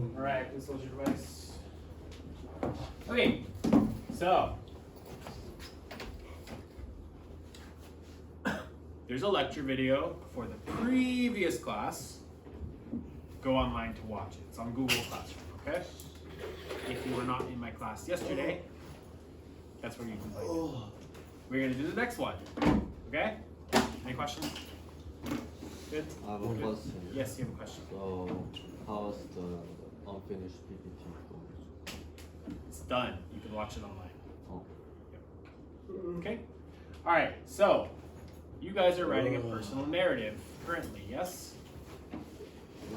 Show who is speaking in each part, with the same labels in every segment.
Speaker 1: Alright, please hold your device. Okay, so there's a lecture video for the previous class. Go online to watch it. It's on Google Classroom, okay? If you were not in my class yesterday, that's where you can find it. We're gonna do the next one, okay? Any questions? Good?
Speaker 2: I have a
Speaker 1: Good.
Speaker 2: question.
Speaker 1: Yes, you have a question.
Speaker 2: So, how's the unfinished PPT going?
Speaker 1: It's done. You can watch it online.
Speaker 2: Oh.
Speaker 1: Okay? Alright, so you guys are writing a personal narrative currently, yes?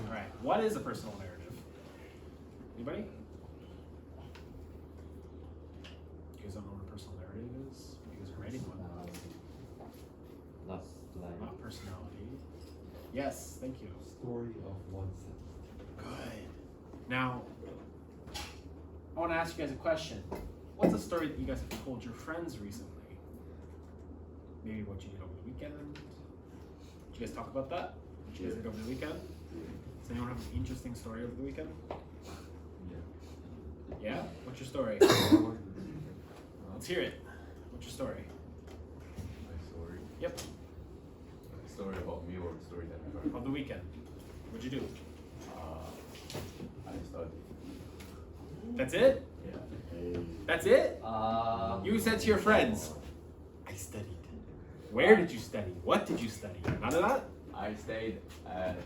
Speaker 1: Alright, what is a personal narrative? Anybody? You guys don't know what a personal narrative is? You guys are writing one.
Speaker 2: That's like
Speaker 1: Not personality. Yes, thank you.
Speaker 3: Story of oneself.
Speaker 1: Good. Now, I want to ask you guys a question. What's a story that you guys have told your friends recently? Maybe what you did over the weekend? Did you guys talk about that? What you guys did over the weekend? Does anyone have an interesting story over the weekend? Yeah? What's your story? Let's hear it. What's your story?
Speaker 4: My story.
Speaker 1: Yep.
Speaker 4: A story about me or a story that I heard.
Speaker 1: Of the weekend. What'd you do?
Speaker 4: I studied.
Speaker 1: That's it?
Speaker 4: Yeah.
Speaker 1: That's it? You said to your friends, I studied. Where did you study? What did you study? None of that?
Speaker 4: I stayed at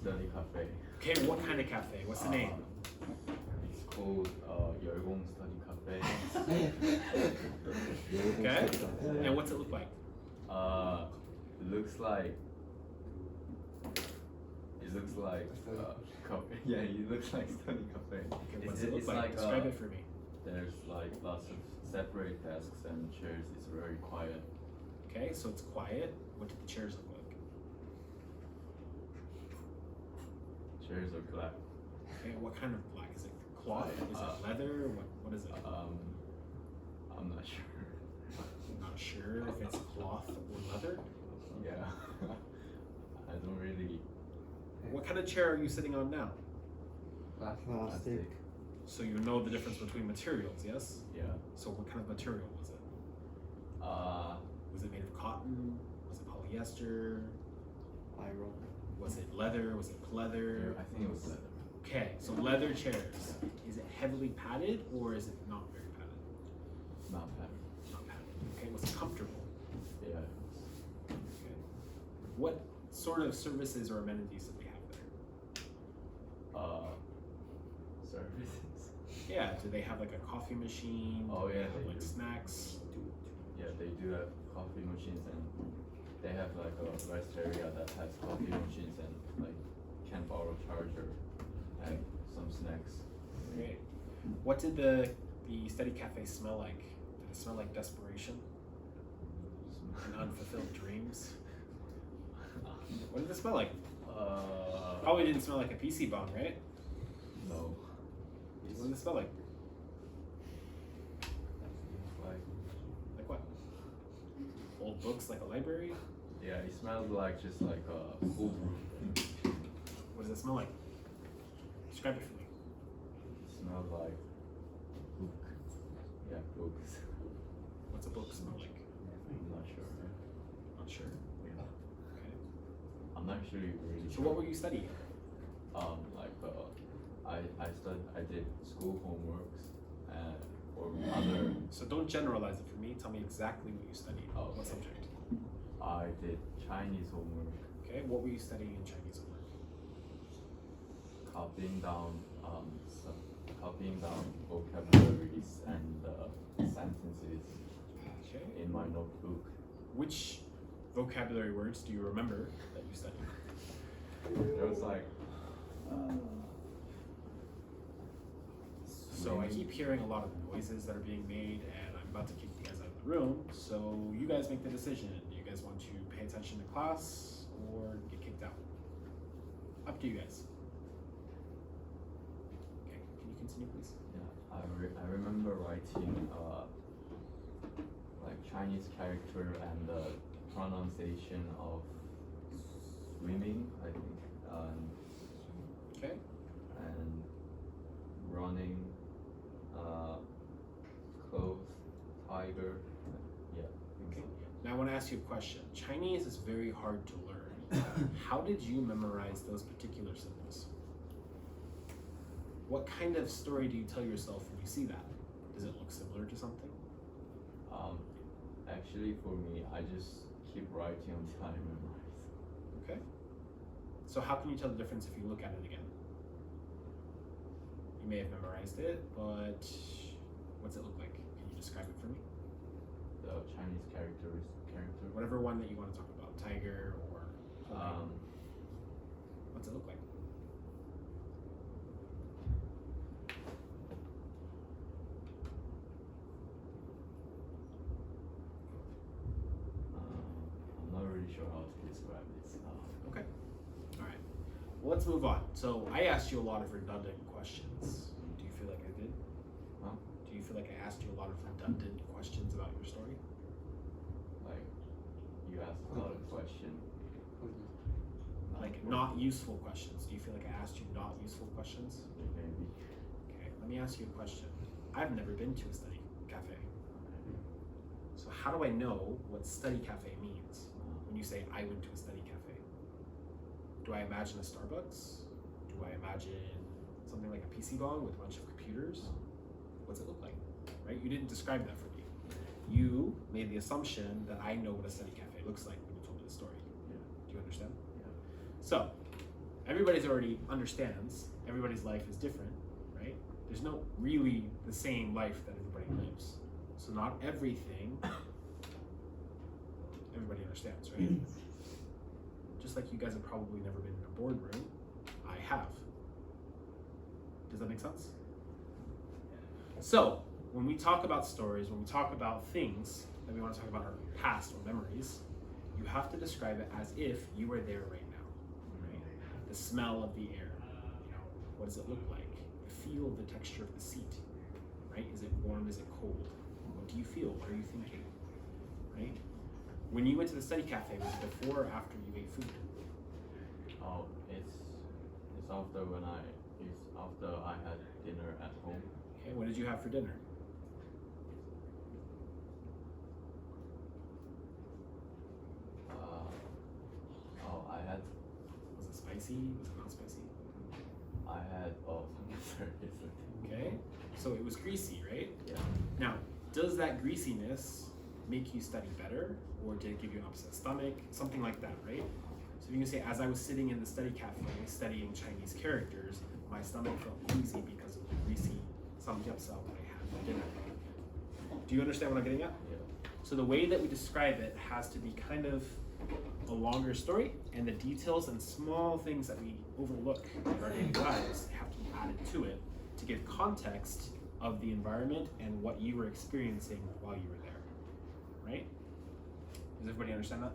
Speaker 4: study cafe.
Speaker 1: Okay, what kind of cafe? What's the name?
Speaker 4: It's called Yeolgong Study Cafe.
Speaker 1: Okay. And what's it look like?
Speaker 4: It looks like. It looks like cafe. Yeah, it looks like study cafe.
Speaker 1: Okay, what's it look like? Describe it for me.
Speaker 4: There's like lots of separate desks and chairs. It's very quiet.
Speaker 1: Okay, so it's quiet. What did the chairs look like?
Speaker 4: Chairs are black.
Speaker 1: Okay, what kind of black? Is it cloth? Is it leather? What is it?
Speaker 4: I'm not sure.
Speaker 1: I'm not sure if it's cloth or leather.
Speaker 4: Yeah. I don't really.
Speaker 1: What kind of chair are you sitting on now?
Speaker 2: plastic.
Speaker 1: So you know the difference between materials, yes?
Speaker 4: Yeah.
Speaker 1: So what kind of material was it? Was it made of cotton? Was it polyester?
Speaker 2: Iron.
Speaker 1: Was it leather? Was it pleather?
Speaker 4: I think it was leather.
Speaker 1: Okay, so leather chairs. Is it heavily padded or is it not very padded?
Speaker 4: Not bad.
Speaker 1: Not padded. Okay, was it comfortable?
Speaker 4: Yeah.
Speaker 1: Okay. What sort of services or amenities did they have there?
Speaker 4: Services.
Speaker 1: Yeah, do they have like a coffee machine?
Speaker 4: Oh,
Speaker 1: Do they
Speaker 4: yeah,
Speaker 1: have
Speaker 4: they
Speaker 1: like
Speaker 4: do.
Speaker 1: snacks?
Speaker 4: Yeah, they do have coffee machines and they have like a rest area that has coffee machines and like can borrow charger and some snacks.
Speaker 1: Okay. What did the study cafe smell like? Did it smell like desperation and unfulfilled dreams? What did it smell like? Probably didn't smell like a PC bomb, right?
Speaker 4: No.
Speaker 1: What did it smell like?
Speaker 4: Like,
Speaker 1: Like what? Old books, like a library?
Speaker 4: yeah, it smells like just like a cool room.
Speaker 1: What does it smell like? Describe it for me.
Speaker 4: It smells like book. Yeah, books.
Speaker 1: What's a book smell like?
Speaker 4: I'm not sure.
Speaker 1: Not sure.
Speaker 4: Yeah.
Speaker 1: Okay.
Speaker 4: I'm not sure you really.
Speaker 1: So what were you studying?
Speaker 4: I did school homeworks and or other.
Speaker 1: So don't generalize it for me. Tell me exactly what you studied.
Speaker 4: Oh,
Speaker 1: What
Speaker 4: okay.
Speaker 1: subject?
Speaker 4: I did Chinese homework,
Speaker 1: Okay. What were you studying in Chinese homework?
Speaker 4: copying down vocabularies and sentences
Speaker 1: Okay.
Speaker 4: in my notebook.
Speaker 1: Which vocabulary words do you remember that you studied?
Speaker 4: There was like.
Speaker 1: So I keep hearing a lot of noises that are being made, and I'm about to kick you guys out of the room. So you guys make the decision. Do you guys want to pay attention to class or get kicked out? Up to you guys. Okay, can you continue, please?
Speaker 4: Yeah, I remember writing like Chinese character and the pronunciation of swimming, I think,
Speaker 1: Okay.
Speaker 4: and
Speaker 1: ask you a question. Chinese is very hard to learn. How did you memorize those particular symbols? What kind of story do you tell yourself when you see that? Does it look similar to something?
Speaker 4: Actually, for me, I just keep writing until I memorize.
Speaker 1: Okay. So how can you tell the difference if you look at it again? You may have memorized it, but what's it look like? Can you describe it for me?
Speaker 4: The Chinese character.
Speaker 1: Whatever one that you want to talk about, tiger or what's it look like?
Speaker 4: I'm not really sure how to describe this.
Speaker 1: Okay. All right. Well, let's move on. So I asked you a lot of redundant questions. Do you feel like I did?
Speaker 4: Huh?
Speaker 1: Do you feel like I asked you a lot of redundant questions about your story?
Speaker 4: Like, you asked a lot of questions.
Speaker 1: Like not useful questions. Do you feel like I asked you not useful questions?
Speaker 4: Maybe.
Speaker 1: Okay, let me ask you a question. I've never been to a study cafe. So how do I know what study cafe means when you say I went to a study cafe? Do I imagine a Starbucks? Do I imagine something like a PC bong with a bunch of computers? What's it look like? Right? You didn't describe that for me. You made the assumption that I know what a study cafe looks like when you told me the story.
Speaker 4: Yeah.
Speaker 1: Do you understand?
Speaker 4: Yeah.
Speaker 1: So, everybody's already understands everybody's life is different, right? There's no really the same life that everybody lives. So not everything everybody understands, right? Just like you guys have probably never been in a boardroom, I have. Does that make sense? So, when we talk about stories, when we talk about things that we want to talk about our past or memories, you have to describe it as if you were there right now, right? The smell of the air, you know, what does it look like? Feel the texture of the seat, right? Is it warm? Is it cold? What do you feel? What are you thinking, right? When you went to the study cafe, was it before or after you ate food?
Speaker 4: Oh, it's after I had dinner at home.
Speaker 1: Okay, what did you have for dinner?
Speaker 4: I had.
Speaker 1: Was it spicy? Was it not spicy?
Speaker 4: I had. Oh, sorry.
Speaker 1: Okay, so it was greasy, right?
Speaker 4: Yeah.
Speaker 1: Now, does that greasiness make you study better, or did it give you an upset stomach? Something like that, right? So you can say, as I was sitting in the study cafe studying Chinese characters, my stomach felt queasy because of the greasy samgyeopsal that I had for dinner. Do you understand what I'm getting at?
Speaker 4: Yeah.
Speaker 1: So the way that we describe it has to be kind of a longer story, and the details and small things that we overlook in our daily lives have to be added to it to give context of the environment and what you were experiencing while you were there, right? Does everybody understand that?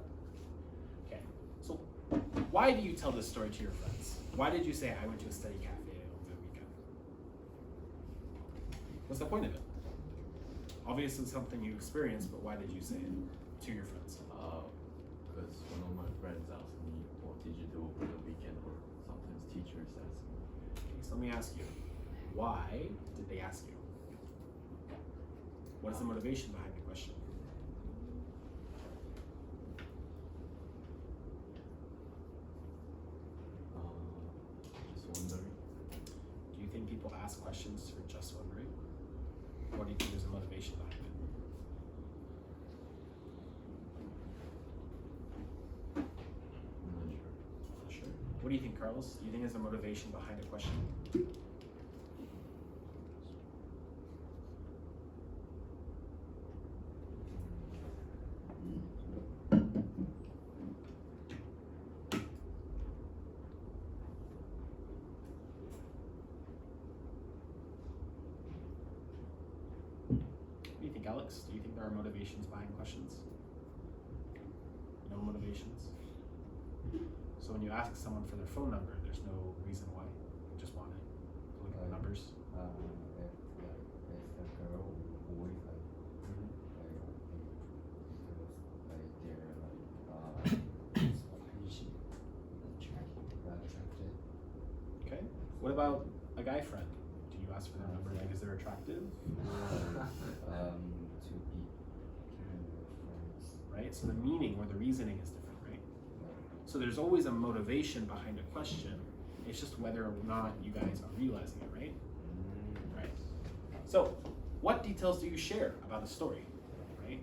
Speaker 1: Okay, so why do you tell this story to your friends? Why did you say I went to a study cafe over the weekend? What's the point of it? Obviously something you experienced, but why did you say it to your friends?
Speaker 4: Because one of my friends asked me, what did you do over the weekend? Or sometimes teachers ask me.
Speaker 1: Okay, so let me ask you, why did they ask you? What is the motivation behind the question?
Speaker 4: Just wondering.
Speaker 1: Do you think people ask questions for just wondering? Or do you think there's a motivation behind it?
Speaker 4: I'm not sure.
Speaker 1: Not sure. What do you think, Carlos? Do you think there's a motivation behind the question? What do you think, Alex? Do you think there are motivations behind questions? No motivations? So when you ask someone for their phone number, there's no reason why. You just want to look at the numbers.
Speaker 2: If a girl or boy, like attracted.
Speaker 1: Okay. What about a guy friend? Do you ask for their number because they're attractive?
Speaker 2: To be kind of friends.
Speaker 1: right? So the meaning or the reasoning is different, right? So there's always a motivation behind a question. It's just whether or not you guys are realizing it, right? Right. So what details do you share about the story, right?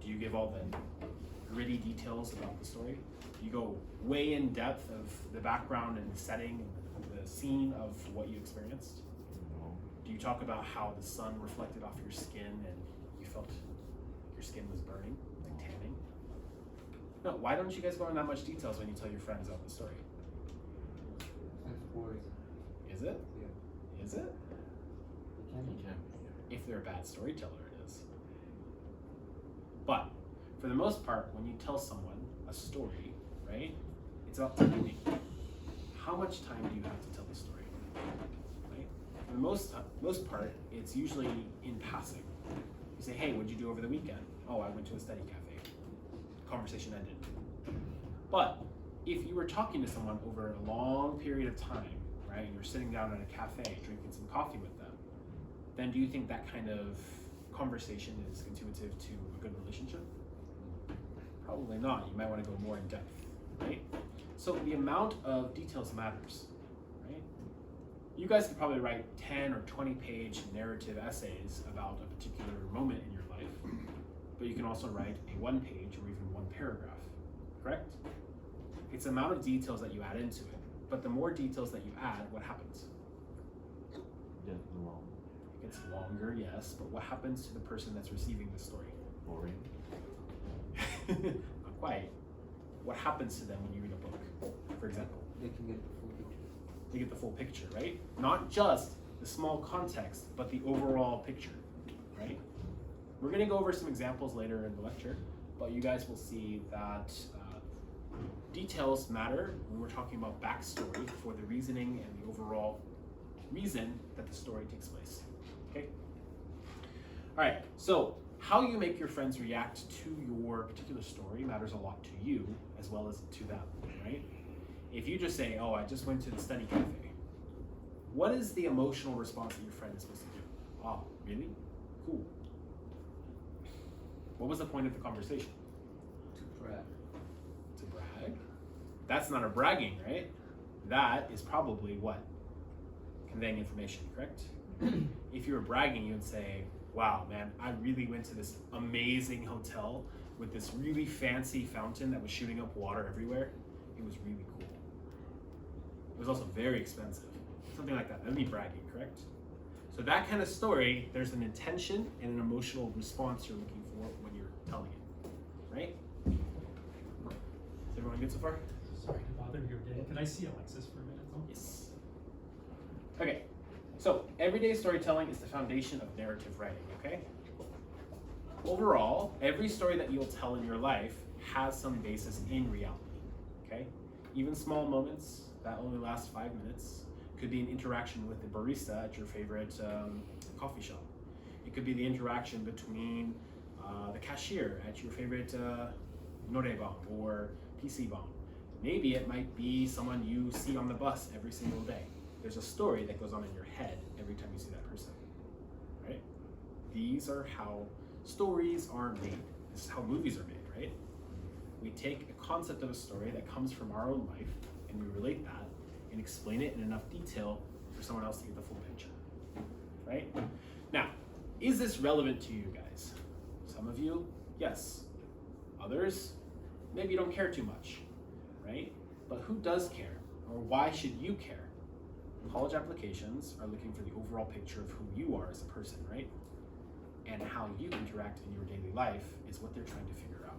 Speaker 1: Do you give all the gritty details about the story? Do you go way in depth of the background and the setting and the scene of what you experienced?
Speaker 2: No.
Speaker 1: Do you talk about how the sun reflected off your skin and you felt your skin was burning, like tanning? No, why don't you guys go into that much details when you tell your friends about the story?
Speaker 3: That's boring.
Speaker 1: Is it?
Speaker 3: Yeah.
Speaker 1: Is it?
Speaker 3: It can be.
Speaker 1: If they're a bad storyteller, it is. But for the most part, when you tell someone a story, right, it's about timing. How much time do you have to tell the story? Right? For the most part, it's usually in passing. You say, hey, what'd you do over the weekend? Oh, I went to a study cafe. Conversation ended. But if you were talking to someone over a long period of time, right, and you're sitting down at a cafe drinking some coffee with them, then do you think that kind of conversation is intuitive to a good relationship? Probably not. You might want to go more in depth, right? So the amount of details matters, right? You guys could probably write 10 or 20-page narrative essays about a particular moment in your life, but you can also write a 1-page or even 1 paragraph, correct? It's the amount of details that you add into it, but the more details that you add, what happens?
Speaker 2: Get long.
Speaker 1: It gets longer, yes, but what happens to the person that's receiving the story?
Speaker 2: Boring.
Speaker 1: Not quite. What happens to them when you read a book, for example?
Speaker 3: They can get the full picture.
Speaker 1: They get the full picture, right? Not just the small context, but the overall picture, right? We're gonna go over some examples later in the lecture, but you guys will see that details matter when we're talking about backstory for the reasoning and the overall reason that the story takes place, okay? All right, so how you make your friends react to your particular story matters a lot to you as well as to them, right? If you just say, oh, I just went to the study cafe, what is the emotional response that your friend is supposed to do? Oh, really? Cool. What was the point of the conversation?
Speaker 3: To brag.
Speaker 1: To brag? That's not a bragging, right? That is probably what? Conveying information, correct? If you were bragging, you would say, wow, man, I really went to this amazing hotel with this really fancy fountain that was shooting up water everywhere. It was really cool. It was also very expensive. Something like that. That would be bragging, correct? So that kind of story, there's an intention and an emotional response you're looking for when you're telling it, right? Is everyone good so far?
Speaker 5: Sorry to bother you again. Can I see Alexis for a minute though?
Speaker 1: Yes. Okay, so everyday storytelling is the foundation of narrative writing, okay? Overall, every story that you'll tell in your life has some basis in reality, okay? Even small moments that only last 5 minutes could be an interaction with the barista at your favorite coffee shop. It could be the interaction between the cashier at your favorite Noreban or PC Ban. Maybe it might be someone you see on the bus every single day. There's a story that goes on in your head every time you see that person, right? These are how stories are made. This is how movies are made, right? We take a concept of a story that comes from our own life and we relate that and explain it in enough detail for someone else to get the full picture, right? Now, is this relevant to you guys? Some of you, yes. Others, maybe you don't care too much, right? But who does care? Or why should you care? College applications are looking for the overall picture of who you are as a person, right? And how you interact in your daily life is what they're trying to figure out.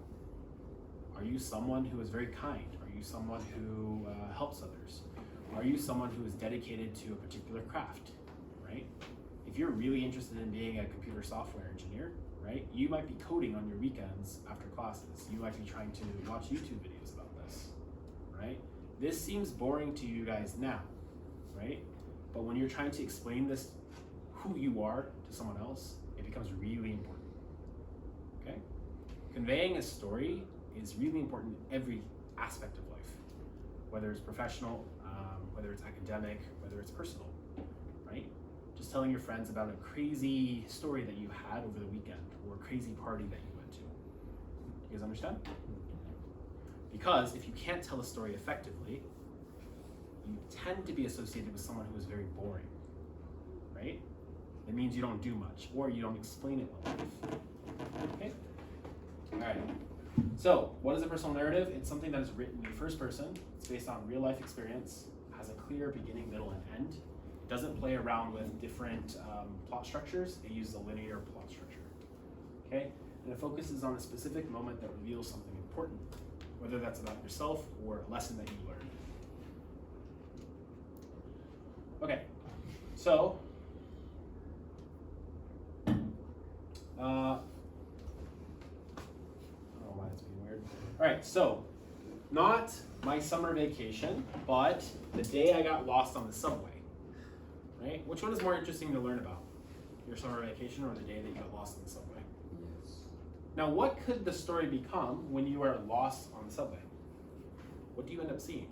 Speaker 1: Are you someone who is very kind? Are you someone who helps others? Are you someone who is dedicated to a particular craft, right? If you're really interested in being a computer software engineer, right, you might be coding on your weekends after classes. You might be trying to watch YouTube videos about this, right? This seems boring to you guys now, right? But when you're trying to explain this, who you are to someone else, it becomes really important, okay? Conveying a story is really important in every aspect of life, whether it's professional, whether it's academic, whether it's personal, right? Just telling your friends about a crazy story that you had over the weekend or a crazy party that you went to. You guys understand? Because if you can't tell a story effectively, you tend to be associated with someone who is very boring, right? It means you don't do much, or you don't explain it well enough. Okay? All right. So, what is a personal narrative? It's something that is written in the first person. It's based on real life experience, has a clear beginning, middle, and end. It doesn't play around with different plot structures. It uses a linear plot structure. Okay? And it focuses on a specific moment that reveals something important, whether that's about yourself or a lesson that you learned. Okay, so I don't know why it's being weird. All right, so not my summer vacation, but the day I got lost on the subway. Right? Which one is more interesting to learn about? Your summer vacation or the day that you got lost on the subway?
Speaker 3: Yes.
Speaker 1: Now, what could the story become when you are lost on the subway? What do you end up seeing?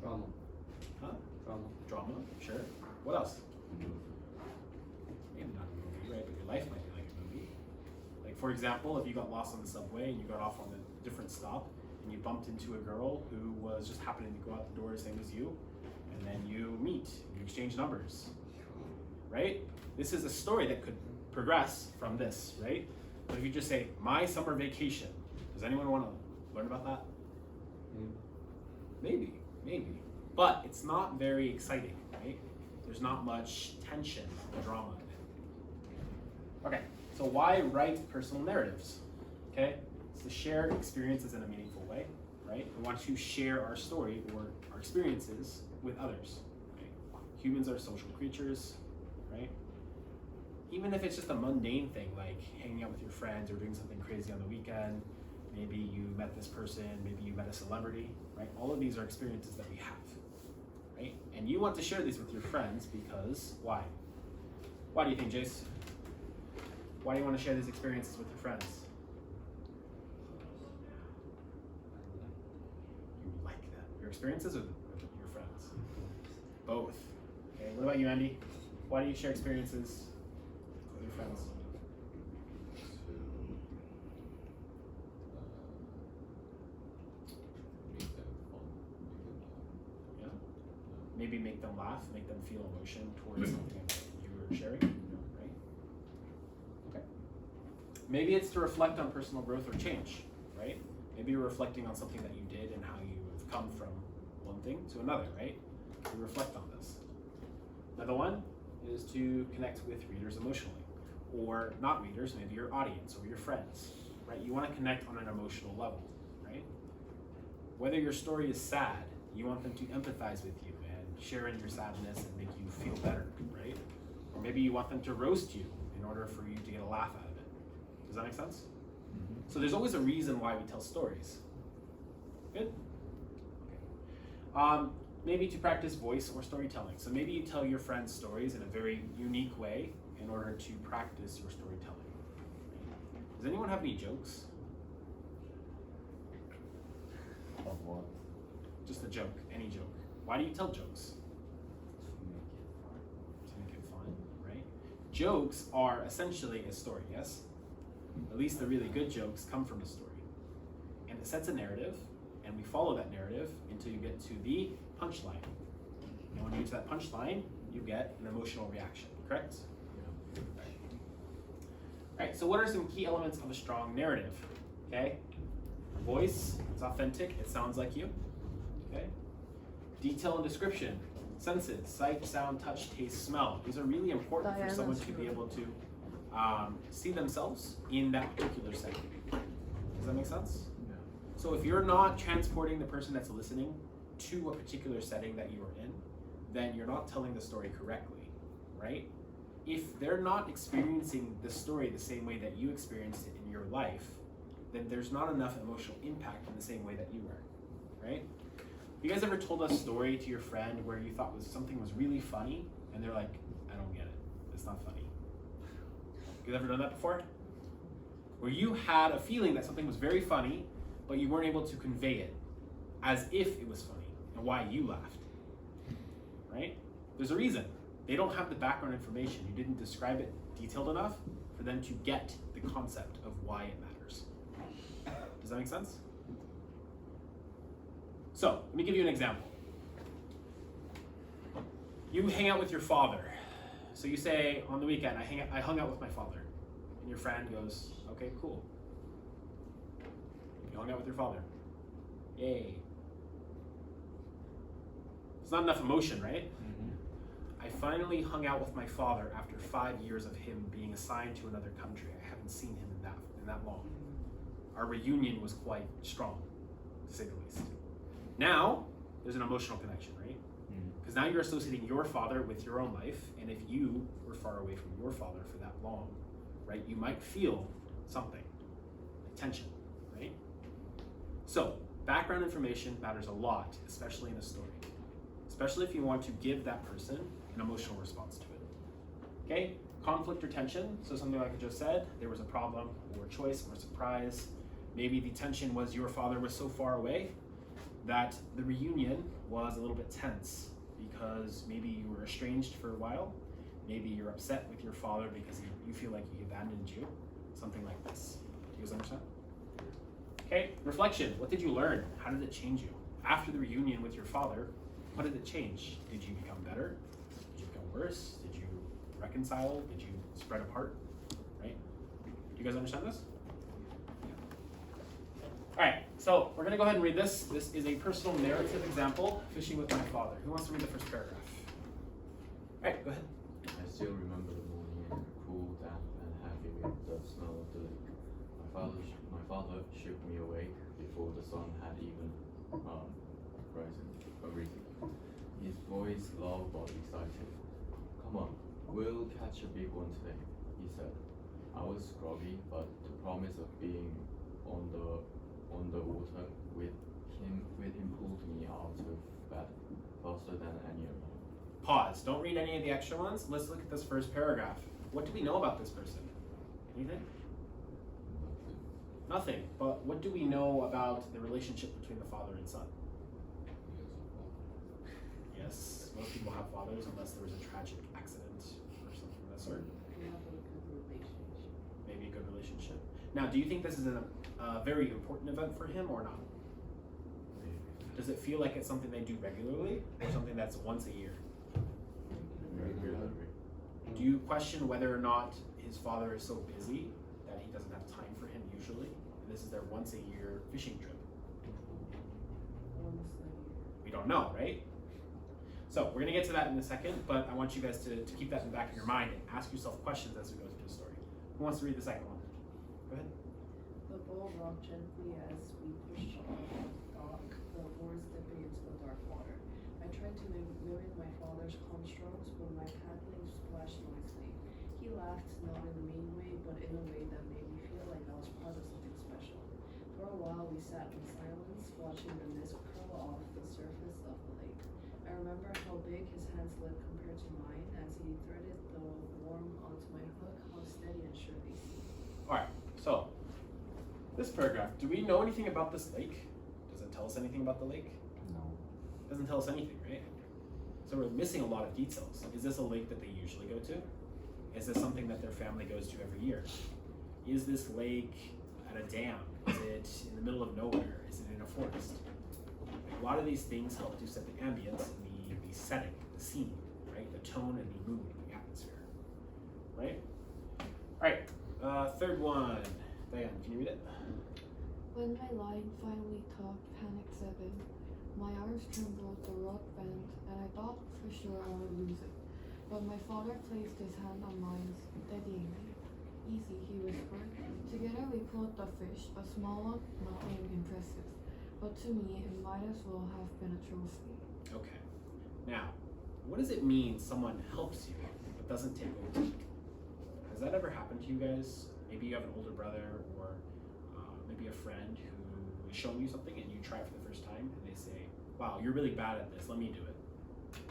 Speaker 3: Drama.
Speaker 1: Huh?
Speaker 3: Drama.
Speaker 1: Drama, sure. What else? Maybe not a movie, right? But your life might be like a movie. Like, for example, if you got lost on the subway and you got off on a different stop and you bumped into a girl who was just happening to go out the door the same as you, and then you meet, you exchange numbers, right? This is a story that could progress from this, right? But if you just say, my summer vacation, does anyone want to learn about that? Maybe. But it's not very exciting, right? There's not much tension or drama in it. Okay, so why write personal narratives? Okay, it's to share experiences in a meaningful way, right? We want to share our story or our experiences with others, right? Humans are social creatures, right? Even if it's just a mundane thing like hanging out with your friends or doing something crazy on the weekend, maybe you met this person, maybe you met a celebrity, right? All of these are experiences that we have, right? And you want to share these with your friends because why? Why do you think, Jace? Why do you want to share these experiences with your friends? You like them. Your experiences or your friends? Both. Okay, what about you, Andy? Why do you share experiences with your friends? Maybe make them laugh, make them feel emotion towards something that you were sharing, right? Okay. Maybe it's to reflect on personal growth or change, right? Maybe you're reflecting on something that you did and how you have come from one thing to another, right? You reflect on this. Another one is to connect with readers emotionally, or not readers, maybe your audience or your friends, right? You want to connect on an emotional level, right? Whether your story is sad, you want them to empathize with you and share in your sadness and make you feel better, right? Or maybe you want them to roast you in order for you to get a laugh out of it. Does that make sense? Mm-hmm. So there's always a reason why we tell stories. Good? Okay. Maybe to practice voice or storytelling. So maybe you tell your friends stories in a very unique way in order to practice your storytelling. Does anyone have any jokes?
Speaker 2: Of what?
Speaker 1: Just a joke, any joke. Why do you tell jokes? To make it fun, right? Jokes are essentially a story, yes? At least the really good jokes come from a story. And it sets a narrative, and we follow that narrative until you get to the punchline. And when you get to that punchline, you get an emotional reaction, correct? Yeah. Right, so what are some key elements of a strong narrative? Okay? Voice is authentic, it sounds like you. Okay? Detail and description, senses, sight, sound, touch, taste, smell. These are really important for someone to be able to see themselves in that particular setting. Does that make sense?
Speaker 4: Yeah.
Speaker 1: So if you're not transporting the person that's listening to a particular setting that you are in, then you're not telling the story correctly, right? If they're not experiencing the story the same way that you experienced it in your life, then there's not enough emotional impact in the same way that you were, right? You guys ever told a story to your friend where you thought something was really funny, and they're like, I don't get it, it's not funny. You guys ever done that before? Where you had a feeling that something was very funny, but you weren't able to convey it as if it was funny, and why you laughed, right? There's a reason. They don't have the background information. You didn't describe it detailed enough for them to get the concept of why it matters. Does that make sense? So, let me give you an example. You hang out with your father. So you say, on the weekend, I hung out with my father. And your friend goes, okay, cool. You hung out with your father. Yay. It's not enough emotion, right? I finally hung out with my father after 5 years of him being assigned to another country. I haven't seen him in that long. Our reunion was quite strong, to say the least. Now, there's an emotional connection, right? Because now you're associating your father with your own life, and if you were far away from your father for that long, right, you might feel something, like tension, right? So, background information matters a lot, especially in a story. Especially if you want to give that person an emotional response to it. Okay? Conflict or tension, so something like I just said, there was a problem or choice or surprise. Maybe the tension was your father was so far away that the reunion was a little bit tense because maybe you were estranged for a while. Maybe you're upset with your father because you feel like he abandoned you. Something like this. Do you guys understand? Okay, reflection. What did you learn? How did it change you? After the reunion with your father, what did it change? Did you become better? Did you become worse? Did you reconcile? Did you spread apart? Right? Do you guys understand this? All right, so we're gonna go ahead and read this. This is a personal narrative example, fishing with my father. Who wants to read the first paragraph? All right, go ahead.
Speaker 4: I still remember the morning and the cool, damp, and heavy with the smell of the lake. My father shook me awake before the sun had even risen. His voice loud but excited. Come on, we'll catch a big one today, he said. I was groggy, but the promise of being on the water with him pulled me out of bed faster than any of them.
Speaker 1: Pause. Don't read any of the extra ones. Let's look at this first paragraph. What do we know about this person? Anything? Nothing. But what do we know about the relationship between the father and son? Yes, most people have fathers unless there was a tragic accident or something of that sort. Maybe a good relationship. Now, do you think this is a very important event for him or not? Does it feel like it's something they do regularly or something that's once a year? Do you question whether or not his father is so busy that he doesn't have time for him usually? And this is their once a year fishing trip. We don't know, right? So we're gonna get to that in a second, but I want you guys to keep that in the back of your mind and ask yourself questions as we go through the story. Who wants to read the second one? Go ahead.
Speaker 6: The boat rocked gently as we pushed on the dock, the oars dipping into the dark water. I tried to mimic my father's calm strokes, but my paddling splashed noisily. He laughed, not in a mean way, but in a way that made me feel like I was part of something special. For a while, we sat in silence, watching the mist curl off the surface of the lake. I remember how big his hands looked compared to mine as he threaded the worm onto my hook, how steady and sure they seemed.
Speaker 1: Alright, so this paragraph, do we know anything about this lake? Does it tell us anything about the lake?
Speaker 2: No.
Speaker 1: It doesn't tell us anything, right? So we're missing a lot of details. Is this a lake that they usually go to? Is this something that their family goes to every year? Is this lake at a dam? Is it in the middle of nowhere? Is it in a forest? A lot of these things help to set the ambience and the setting, the scene, right? The tone and the mood, the atmosphere, right? All right, third one. Diane, can you read it?
Speaker 7: When my line finally talked, panic set in. My arms trembled, the rock bent, and I thought for sure I would lose it. But my father placed his hand on mine, steadying me. Easy, he whispered. Together we pulled the fish, a small one, nothing impressive. But to me, it might as well have been a trophy.
Speaker 1: Okay. Now, what does it mean someone helps you but doesn't take over? Has that ever happened to you guys? Maybe you have an older brother or maybe a friend who is showing you something and you try it for the first time and they say, wow, you're really bad at this, let me do it.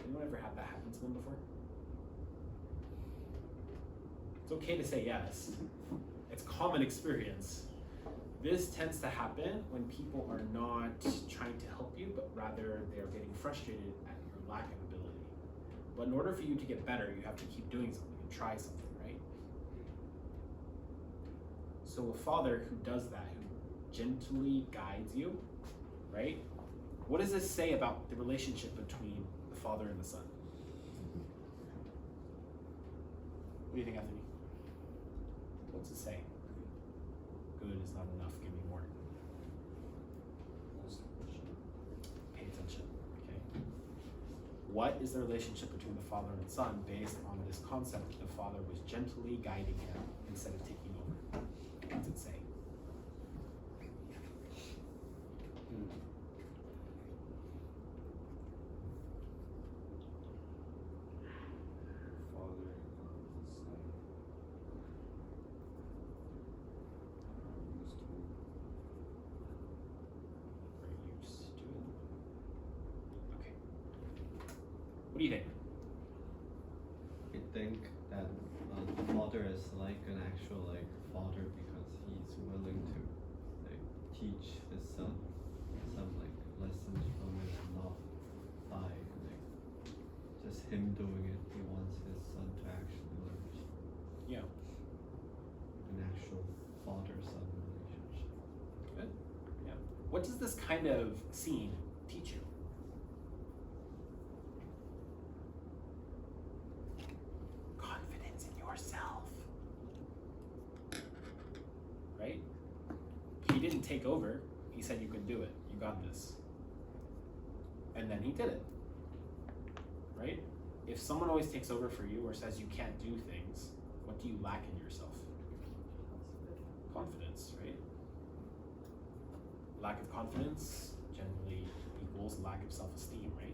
Speaker 1: Anyone ever had that happen to them before? It's okay to say yes. It's common experience. This tends to happen when people are not trying to help you, but rather they're getting frustrated at your lack of ability. But in order for you to get better, you have to keep doing something and try something, right? So a father who does that, who gently guides you, right? What does this say about the relationship between the Father and the Son? What do you think, Anthony? What's it say? Good is not enough. Give me more. Pay attention. Okay. What is the relationship between the Father and the Son based on this concept that the Father was gently guiding him instead of taking over? What does it say?
Speaker 2: Father, Son. Used to
Speaker 1: We're used to it. Okay. What do you think?
Speaker 3: I think that the father is like an actual like father because he's willing to like teach his son some like lessons from it and not by like just him doing it. He wants his son to actually learn
Speaker 1: Yeah.
Speaker 3: an actual father-son relationship.
Speaker 1: Good. Yeah. What does this kind of scene teach you? Confidence in yourself. Right? He didn't take over. He said you could do it. You got this. And then he did it. Right? If someone always takes over for you or says you can't do things, what do you lack in yourself? Confidence, right? Lack of confidence generally equals lack of self-esteem, right?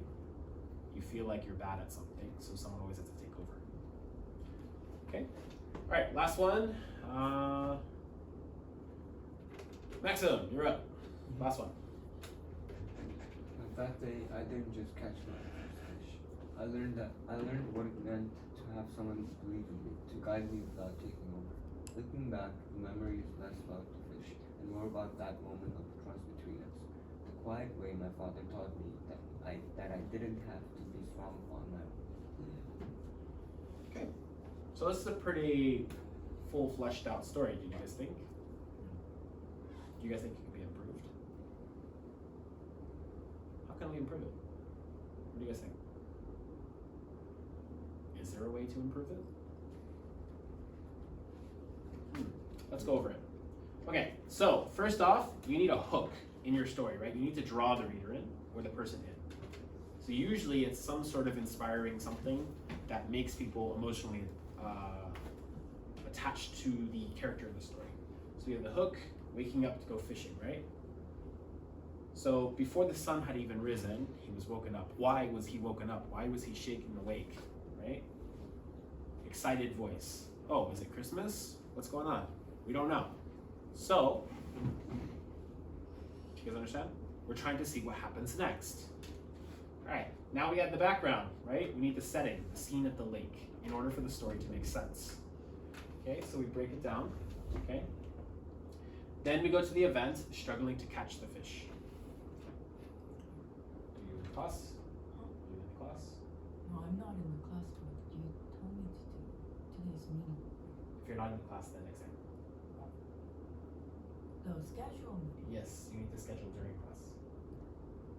Speaker 1: You feel like you're bad at something, so someone always has to take over. Okay? Alright, last one. Maxim, you're up. Last one.
Speaker 8: That day, I didn't just catch my first fish. I learned what it meant to have someone believe in me, to guide me without taking over. Looking back, the memory is less about the fish and more about that moment of trust between us. The quiet way my father taught me that I didn't have to be strong on my own.
Speaker 1: Okay. So this is a pretty full fleshed out story, do you guys think? Do you guys think it could be improved? How can we improve it? What do you guys think? Is there a way to improve it? Let's go over it. Okay, so first off, you need a hook in your story, right? You need to draw the reader in or the person in. So usually it's some sort of inspiring something that makes people emotionally attached to the character of the story. So you have the hook, waking up to go fishing, right? So before the sun had even risen, he was woken up. Why was he woken up? Why was he shaken awake, right? Excited voice. Oh, is it Christmas? What's going on? We don't know. So, you guys understand? We're trying to see what happens next. All right, now we have the background, right? We need the setting, the scene at the lake, in order for the story to make sense. Okay, so we break it down, okay? Then we go to the event, struggling to catch the fish. Are you in class? Are you in class?
Speaker 9: No, I'm not in the class, but you told me to do today's meeting.
Speaker 1: If you're not in the class, then next time.
Speaker 9: The schedule meeting.
Speaker 1: Yes, you need to schedule during class.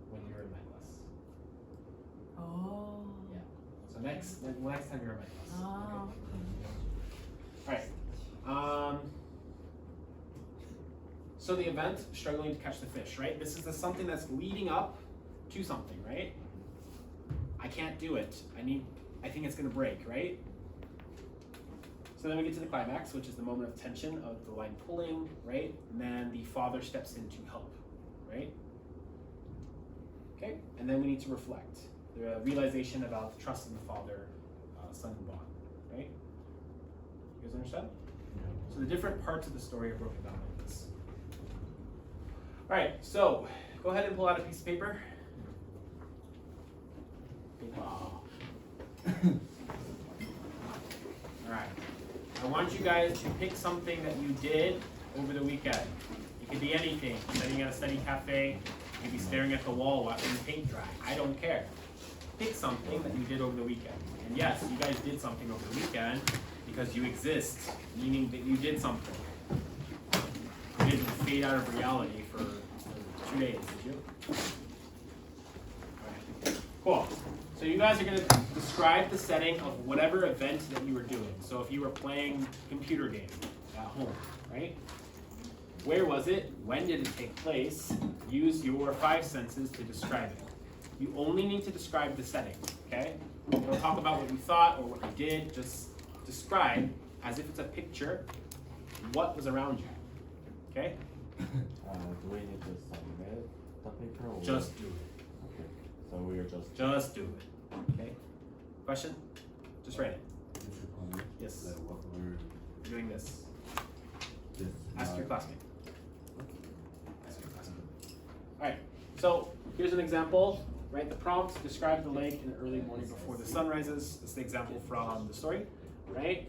Speaker 1: When you're in my class.
Speaker 9: Oh.
Speaker 1: Yeah. So next time you're in my class.
Speaker 9: Oh,
Speaker 1: Okay. Alright. So the event, struggling to catch the fish, right? This is something that's leading up to something, right? I can't do it. I think it's gonna break, right? So then we get to the climax, which is the moment of tension of the line pulling, right? And then the father steps in to help, right? Okay, and then we need to reflect. The realization about the trust in the father-son bond, right? You guys understand? So the different parts of the story are broken down like this. All right, so go ahead and pull out a piece of paper. Wow. All right. I want you guys to pick something that you did over the weekend. It could be anything. Sitting at a study cafe, you could be staring at the wall watching the paint dry. I don't care. Pick something that you did over the weekend. And yes, you guys did something over the weekend because you exist, meaning that you did something. You didn't fade out of reality for 2 days, did you? Alright, cool. So you guys are going to describe the setting of whatever event that you were doing. So if you were playing a computer game at home, right? Where was it? When did it take place? Use your 5 senses to describe it. You only need to describe the setting, okay? Don't talk about what you thought or what you did. Just describe, as if it's a picture, what was around you, okay?
Speaker 2: Do we need to submit the paper or?
Speaker 1: Just do it.
Speaker 2: Okay, so we are just.
Speaker 1: Just do it, okay? Question? Just write it. Yes.
Speaker 2: Like what we're
Speaker 1: Doing this.
Speaker 2: this.
Speaker 1: Ask your classmate. Ask your classmate. Alright, so here's an example. Write the prompt, describe the lake in the early morning before the sun rises. This is the example from the story, right?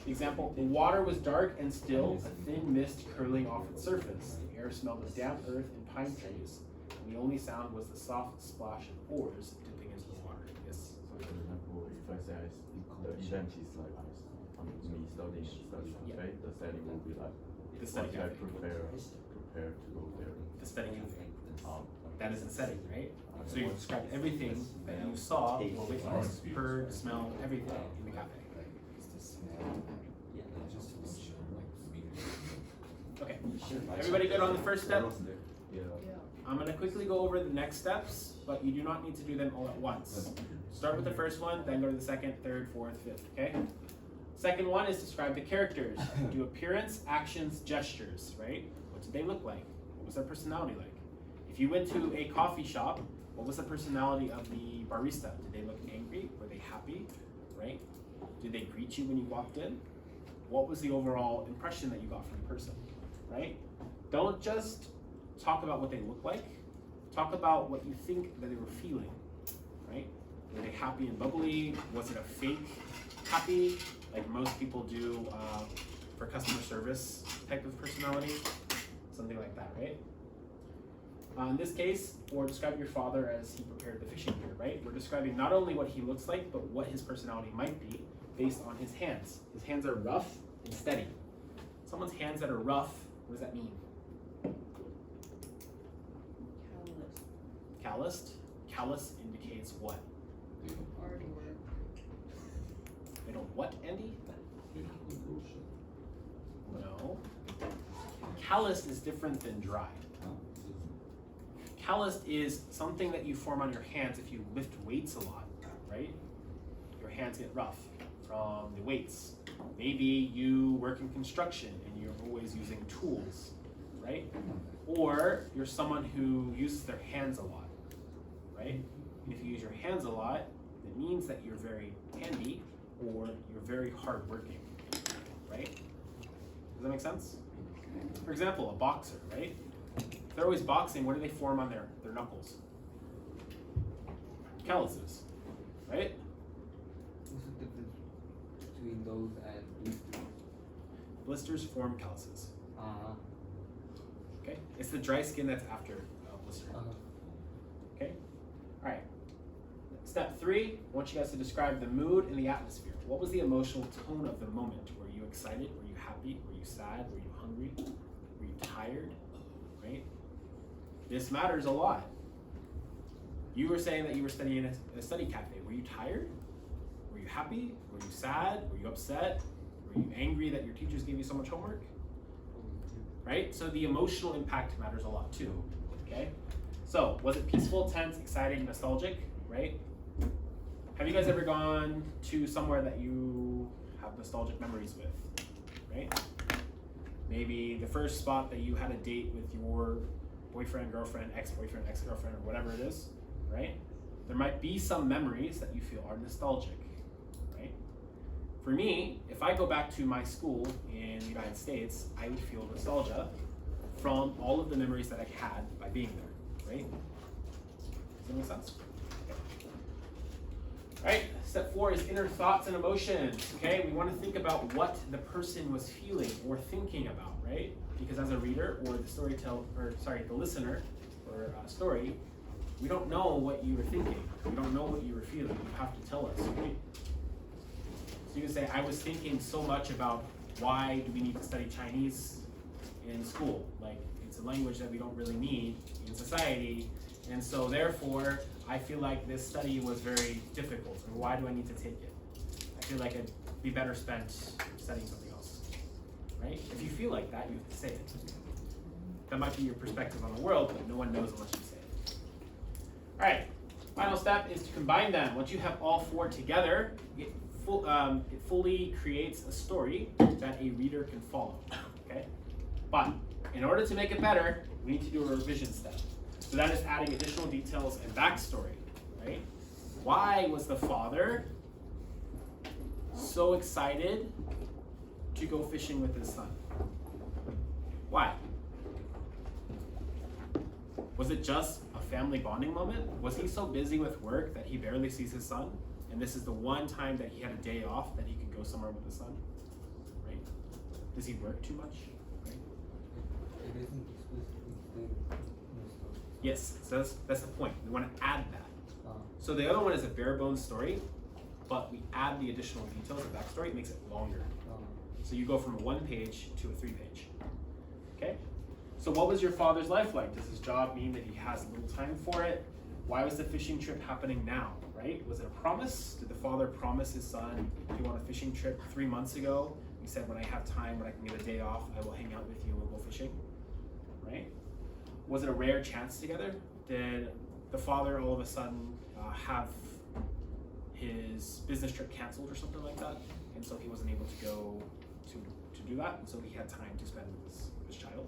Speaker 1: The example, the water was dark and still, a thin mist curling off its surface. The air smelled of damp earth and pine trees, and the only sound was the soft splash of oars dipping into the water. Yes?
Speaker 4: So for example, if I say the event is like me studying,
Speaker 1: Yeah.
Speaker 4: right? The setting will be like
Speaker 1: The study
Speaker 4: what I
Speaker 1: cafe.
Speaker 4: prepare to go there.
Speaker 1: The study cafe.
Speaker 4: Um,
Speaker 1: That is the setting, right? So you described everything that you saw, or witnessed, heard, smelled, everything in the cafe. Okay, everybody good on the first step?
Speaker 4: yeah.
Speaker 6: Yeah.
Speaker 1: I'm gonna quickly go over the next steps, but you do not need to do them all at once. Start with the first one, then go to the second, third, fourth, fifth, okay? Second one is describe the characters. Do appearance, actions, gestures, right? What did they look like? What was their personality like? If you went to a coffee shop, what was the personality of the barista? Did they look angry? Were they happy, right? Did they greet you when you walked in? What was the overall impression that you got from the person, right? Don't just talk about what they look like. Talk about what you think that they were feeling, right? Were they happy and bubbly? Was it a fake happy, like most people do for customer service type of personality? Something like that, right? In this case, or describe your father as he prepared the fishing gear, right? We're describing not only what he looks like, but what his personality might be based on his hands. His hands are rough and steady. Someone's hands that are rough, what does that mean? Calloused. Callous indicates what?
Speaker 6: Hard work.
Speaker 1: They don't what, Andy? No. Calloused is different than dry. Calloused is something that you form on your hands if you lift weights a lot, right? Your hands get rough from the weights. Maybe you work in construction and you're always using tools, right? Or you're someone who uses their hands a lot, right? And if you use your hands a lot, it means that you're very handy or you're very hardworking, right? Does that make sense? For example, a boxer, right? If they're always boxing, what do they form on their knuckles? Calluses, right?
Speaker 8: What's the difference between those and blisters?
Speaker 1: Blisters form calluses,
Speaker 8: Uh-huh.
Speaker 1: okay? It's the dry skin that's after blister,
Speaker 8: Uh-huh.
Speaker 1: okay? All right. Step 3, I want you guys to describe the mood and the atmosphere. What was the emotional tone of the moment? Were you excited? Were you happy? Were you sad? Were you hungry? Were you tired? Right? This matters a lot. You were saying that you were studying in a study cafe. Were you tired? Were you happy? Were you sad? Were you upset? Were you angry that your teachers gave you so much homework? Right? So the emotional impact matters a lot too. Okay? So, was it peaceful, tense, exciting, nostalgic? Right? Have you guys ever gone to somewhere that you have nostalgic memories with? Right? Maybe the first spot that you had a date with your boyfriend, girlfriend, ex-boyfriend, ex-girlfriend, or whatever it is, right? There might be some memories that you feel are nostalgic, right? For me, if I go back to my school in the United States, I would feel nostalgia from all of the memories that I had by being there, right? Does that make sense? All right, step 4 is inner thoughts and emotions, okay? We want to think about what the person was feeling or thinking about, right? Because as a reader or the listener or a story, we don't know what you were thinking. We don't know what you were feeling. You have to tell us, right? So you can say, I was thinking so much about why do we need to study Chinese in school. Like, it's a language that we don't really need in society. And so therefore, I feel like this study was very difficult. And why do I need to take it? I feel like it'd be better spent studying something else, right? If you feel like that, you have to say it. That might be your perspective on the world, but no one knows unless you say it. All right, final step is to combine them. Once you have all four together, it fully creates a story that a reader can follow, okay? But in order to make it better, we need to do a revision step. So that is adding additional details and backstory, right? Why was the father so excited to go fishing with his son? Why? Was it just a family bonding moment? Was he so busy with work that he barely sees his son? And this is the one time that he had a day off that he could go somewhere with his son, right? Does he work too much, right?
Speaker 8: It isn't explicitly stated in the story.
Speaker 1: Yes, so that's the point. We want to add that.
Speaker 8: Uh,
Speaker 1: So the other one is a bare bones story, but we add the additional details of backstory. It makes it longer. So you go from a 1 page to a 3 page. Okay? So what was your father's life like? Does his job mean that he has little time for it? Why was the fishing trip happening now, right? Was it a promise? Did the father promise his son to go on a fishing trip 3 months ago? He said, when I have time, when I can get a day off, I will hang out with you and we'll go fishing, right? Was it a rare chance together? Did the father all of a sudden have his business trip canceled or something like that? And so he wasn't able to go to do that, and so he had time to spend with his child,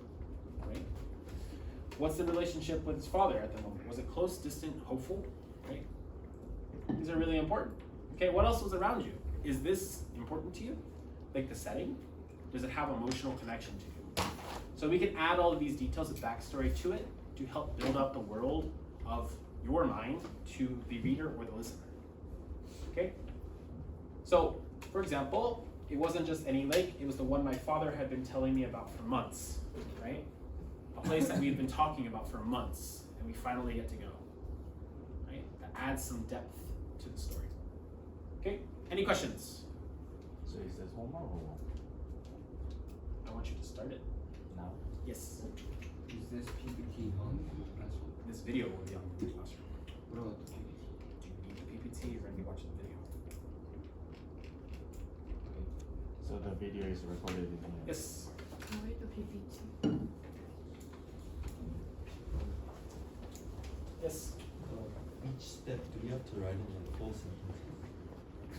Speaker 1: right? What's the relationship with his father at the moment? Was it close, distant, hopeful, right? These are really important. Okay, what else was around you? Is this important to you? Like the setting? Does it have emotional connection to you? So we can add all of these details of backstory to it to help build up the world of your mind to the reader or the listener. Okay? So, for example, it wasn't just any lake, it was the one my father had been telling me about for months, right? A place that we've been talking about for months, and we finally get to go, right? That adds some depth to the story. Okay, any questions?
Speaker 2: So is this homework or what?
Speaker 1: I want you to start it.
Speaker 2: Now?
Speaker 1: Yes,
Speaker 8: Is this PPT on the classroom?
Speaker 1: this video will be on the classroom.
Speaker 8: What about the PPT?
Speaker 1: Do you need the PPT? You're gonna be watching the video.
Speaker 2: So the video is recorded in here?
Speaker 1: Yes.
Speaker 7: Can I read the PPT?
Speaker 1: Yes.
Speaker 3: each step, do we have to write in like full sentences?